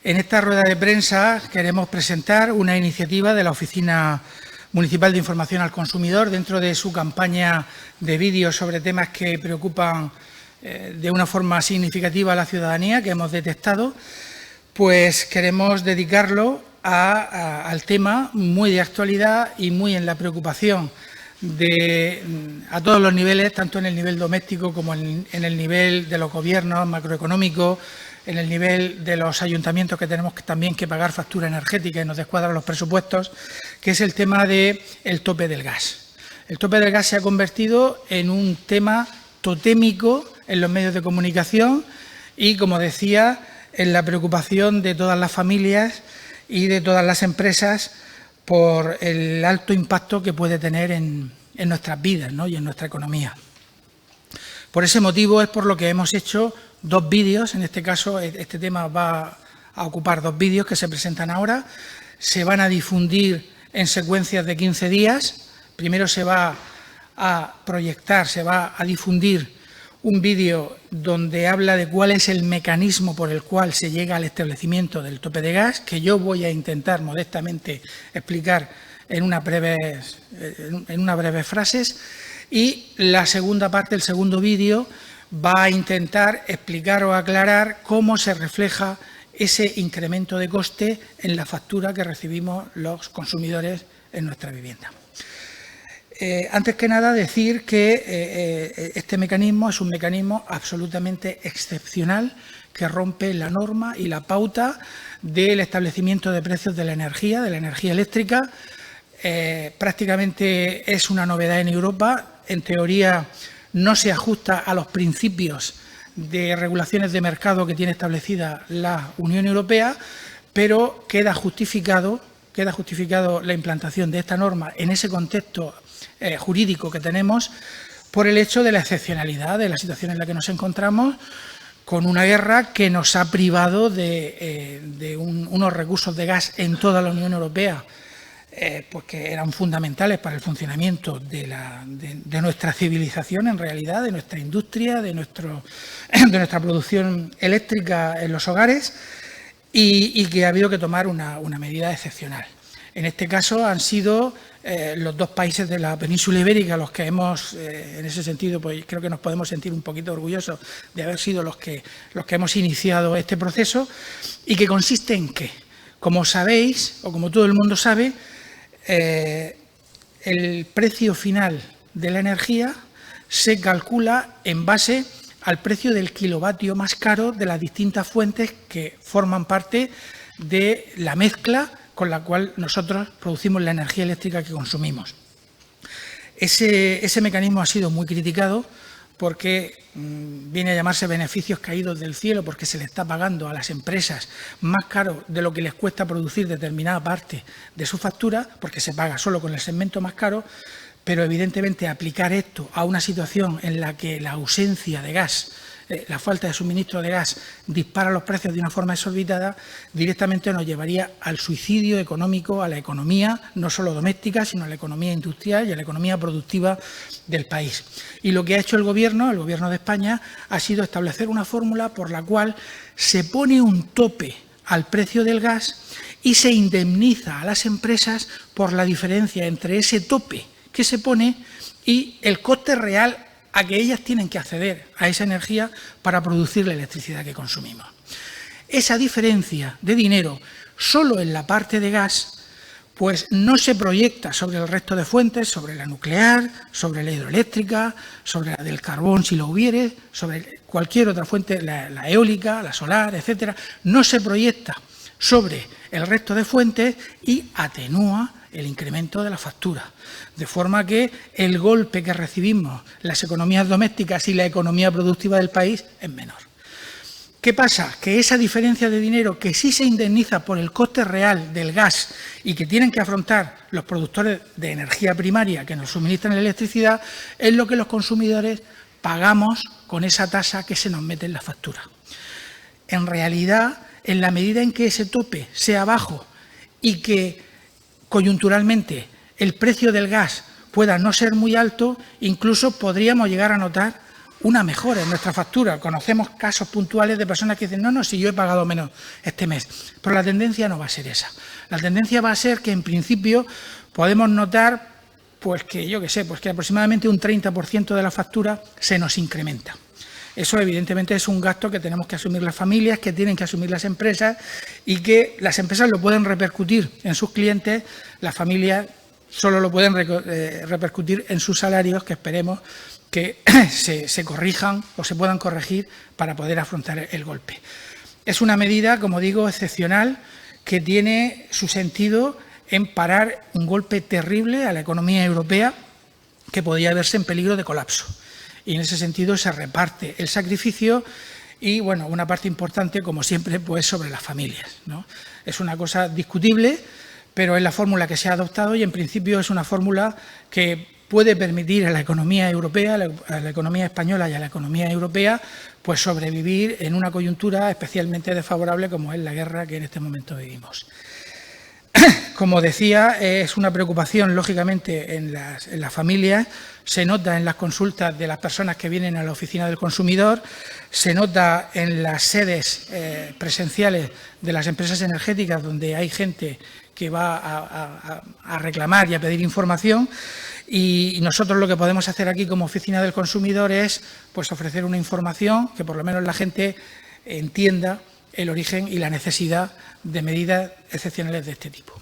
En esta rueda de prensa queremos presentar una iniciativa de la Oficina Municipal de Información al Consumidor dentro de su campaña de vídeos sobre temas que preocupan de una forma significativa a la ciudadanía, que hemos detectado. Pues queremos dedicarlo al tema muy de actualidad y muy en la preocupación a todos los niveles, tanto en el nivel doméstico como en el nivel de los gobiernos macroeconómicos, en el nivel de los ayuntamientos, que tenemos también que pagar factura energética y nos descuadran los presupuestos, que es el tema del tope del gas. El tope del gas se ha convertido en un tema totémico en los medios de comunicación y, como decía, en la preocupación de todas las familias y de todas las empresas por el alto impacto que puede tener en nuestras vidas, ¿no?, y en nuestra economía. Por ese motivo es por lo que hemos hecho dos vídeos. En este caso, este tema va a ocupar dos vídeos que se presentan ahora. Se van a difundir en secuencias de 15 días. Primero se va a proyectar, se va a difundir un vídeo donde habla de cuál es el mecanismo por el cual se llega al establecimiento del tope de gas, que yo voy a intentar modestamente explicar en unas breves frases. Y la segunda parte, el segundo vídeo, va a intentar explicar o aclarar cómo se refleja ese incremento de coste en la factura que recibimos los consumidores en nuestra vivienda. Antes que nada, decir que este mecanismo es un mecanismo absolutamente excepcional que rompe la norma y la pauta del establecimiento de precios de la energía eléctrica. Prácticamente es una novedad en Europa. En teoría no se ajusta a los principios de regulaciones de mercado que tiene establecida la Unión Europea, pero queda justificado la implantación de esta norma en ese contexto jurídico que tenemos por el hecho de la excepcionalidad de la situación en la que nos encontramos, con una guerra que nos ha privado de unos recursos de gas en toda la Unión Europea, pues que eran fundamentales para el funcionamiento de nuestra civilización, en realidad, de nuestra industria, de nuestra producción eléctrica en los hogares, y que ha habido que tomar una medida excepcional. En este caso han sido los dos países de la península ibérica los que hemos, en ese sentido, pues creo que nos podemos sentir un poquito orgullosos de haber sido los que hemos iniciado este proceso, y que consiste en que, como sabéis, o como todo el mundo sabe, el precio final de la energía se calcula en base al precio del kilovatio más caro de las distintas fuentes que forman parte de la mezcla con la cual nosotros producimos la energía eléctrica que consumimos. Ese mecanismo ha sido muy criticado porque viene a llamarse beneficios caídos del cielo, porque se le está pagando a las empresas más caro de lo que les cuesta producir determinada parte de su factura, porque se paga solo con el segmento más caro, pero evidentemente aplicar esto a una situación en la que la ausencia de gas, la falta de suministro de gas dispara los precios de una forma exorbitada, directamente nos llevaría al suicidio económico, a la economía, no solo doméstica, sino a la economía industrial y a la economía productiva del país. Y lo que ha hecho el Gobierno de España, ha sido establecer una fórmula por la cual se pone un tope al precio del gas y se indemniza a las empresas por la diferencia entre ese tope que se pone y el coste real a que ellas tienen que acceder a esa energía para producir la electricidad que consumimos. Esa diferencia de dinero, solo en la parte de gas, pues no se proyecta sobre el resto de fuentes, sobre la nuclear, sobre la hidroeléctrica, sobre la del carbón si lo hubiere, sobre cualquier otra fuente, la eólica, la solar, etcétera. No se proyecta sobre el resto de fuentes y atenúa el incremento de la factura, de forma que el golpe que recibimos las economías domésticas y la economía productiva del país es menor. ¿Qué pasa? Que esa diferencia de dinero que sí se indemniza por el coste real del gas y que tienen que afrontar los productores de energía primaria que nos suministran la electricidad, es lo que los consumidores pagamos con esa tasa que se nos mete en la factura. En realidad, en la medida en que ese tope sea bajo y que coyunturalmente el precio del gas pueda no ser muy alto, incluso podríamos llegar a notar una mejora en nuestra factura. Conocemos casos puntuales de personas que dicen, no, si yo he pagado menos este mes. Pero la tendencia no va a ser esa. La tendencia va a ser que, en principio, podemos notar pues que aproximadamente un 30% de la factura se nos incrementa. Eso, evidentemente, es un gasto que tenemos que asumir las familias, que tienen que asumir las empresas y que las empresas lo pueden repercutir en sus clientes, las familias solo lo pueden repercutir en sus salarios, que esperemos que se corrijan o se puedan corregir para poder afrontar el golpe. Es una medida, como digo, excepcional, que tiene su sentido en parar un golpe terrible a la economía europea que podía verse en peligro de colapso. Y en ese sentido se reparte el sacrificio y, bueno, una parte importante, como siempre, pues sobre las familias, ¿no? Es una cosa discutible, pero es la fórmula que se ha adoptado y, en principio, es una fórmula que puede permitir a la economía europea, a la economía española y a la economía europea, pues sobrevivir en una coyuntura especialmente desfavorable como es la guerra que en este momento vivimos. Como decía, es una preocupación, lógicamente, en las familias, se nota en las consultas de las personas que vienen a la oficina del consumidor, se nota en las sedes presenciales de las empresas energéticas donde hay gente que va a reclamar y a pedir información, y nosotros lo que podemos hacer aquí como oficina del consumidor es pues ofrecer una información que por lo menos la gente entienda el origen y la necesidad de medidas excepcionales de este tipo.